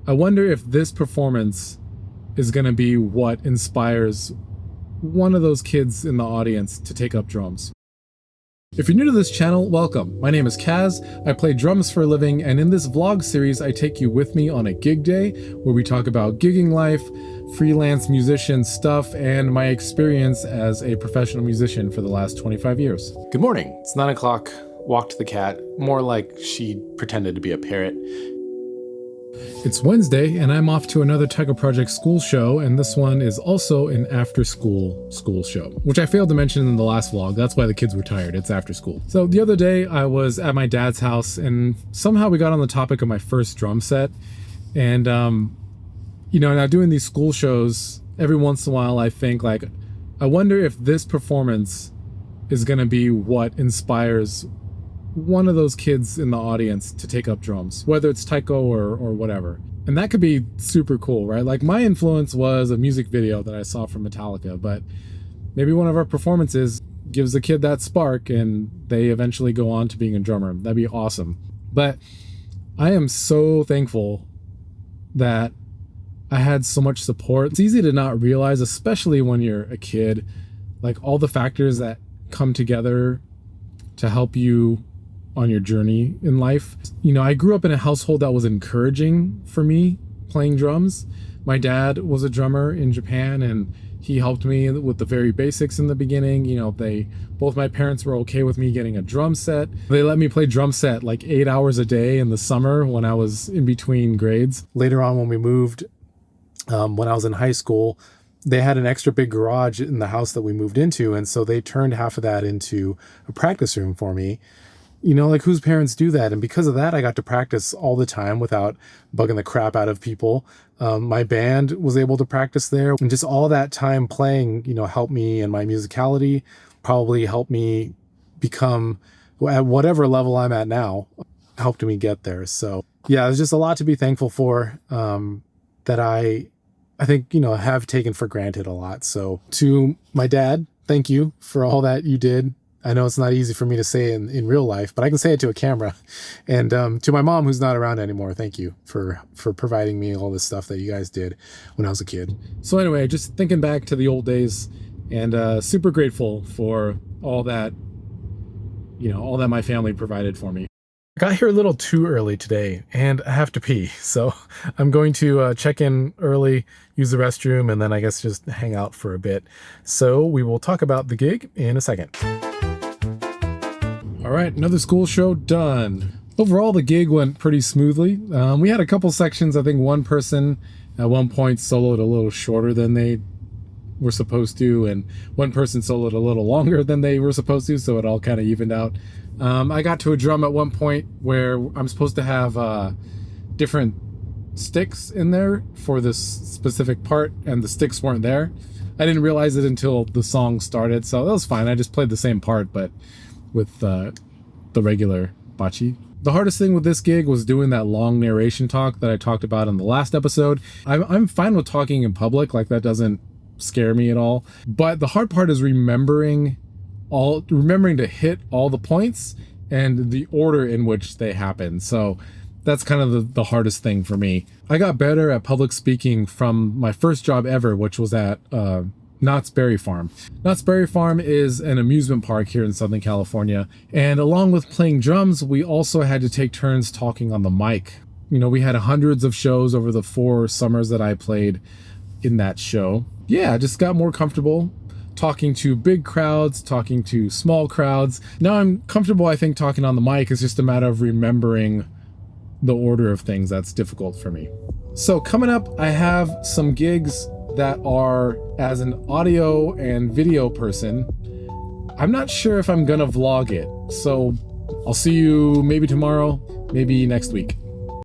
I wonder if this performance is going to be what inspires one of those kids in the audience to take up drums. If you're new to this channel, welcome. My name is Kaz, I play drums for a living, and in this vlog series I take you with me on a gig day where we talk about gigging life, freelance musician stuff, and my experience as a professional musician for the last 25 years. Good morning. It's 9 o'clock. Walked the cat, more like she pretended to be a parrot. It's Wednesday, and I'm off to another Tiger Project school show, and this one is also an after-school show, which I failed to mention in the last vlog. That's why the kids were tired. It's after school. So the other day, I was at my dad's house, and somehow we got on the topic of my first drum set. And, now doing these school shows, every once in a while, I think, like, I wonder if this performance is going to be what inspires one of those kids in the audience to take up drums, whether it's taiko or whatever. And that could be super cool, right? Like, my influence was a music video that I saw from Metallica, but maybe one of our performances gives the kid that spark and they eventually go on to being a drummer. That'd be awesome. But I am so thankful that I had so much support. It's easy to not realize, especially when you're a kid, like all the factors that come together to help you on your journey in life. I grew up in a household that was encouraging for me playing drums. My dad was a drummer in Japan, and he helped me with the very basics in the beginning. Both my parents were okay with me getting a drum set. They let me play drum set like 8 hours a day in the summer when I was in between grades. Later on, when we moved, when I was in high school, they had an extra big garage in the house that we moved into, and so they turned half of that into a practice room for me. Like, whose parents do that? And because of that, I got to practice all the time without bugging the crap out of people. My band was able to practice there, and just all that time playing, helped me in my musicality, probably helped me become at whatever level I'm at now, helped me get there. So yeah, there's just a lot to be thankful for, that I think, have taken for granted a lot. So to my dad, thank you for all that you did. I know it's not easy for me to say in real life, but I can say it to a camera. And to my mom, who's not around anymore, thank you for providing me all this stuff that you guys did when I was a kid. So anyway, just thinking back to the old days, and super grateful for all that, all that my family provided for me. I got here a little too early today, and I have to pee, so I'm going to check in early, use the restroom, and then I guess just hang out for a bit. So we will talk about the gig in a second. All right, another school show done. Overall, the gig went pretty smoothly. We had a couple sections. I think one person at one point soloed a little shorter than they were supposed to, and one person soloed a little longer than they were supposed to, so it all kind of evened out. I got to a drum at one point where I'm supposed to have different sticks in there for this specific part, and the sticks weren't there. I didn't realize it until the song started, so that was fine. I just played the same part, but with the regular bachi. The hardest thing with this gig was doing that long narration talk that I talked about in the last episode. I'm fine with talking in public, like that doesn't scare me at all. But the hard part is remembering to hit all the points and the order in which they happen. So that's kind of the hardest thing for me. I got better at public speaking from my first job ever, which was at Knott's Berry Farm. Knott's Berry Farm is an amusement park here in Southern California. And along with playing drums, we also had to take turns talking on the mic. We had hundreds of shows over the 4 summers that I played in that show. Yeah, I just got more comfortable talking to big crowds, talking to small crowds. Now I'm comfortable, I think, talking on the mic. It's just a matter of remembering the order of things that's difficult for me. So coming up, I have some gigs that are, as an audio and video person, I'm not sure if I'm gonna vlog it. So I'll see you maybe tomorrow, maybe next week.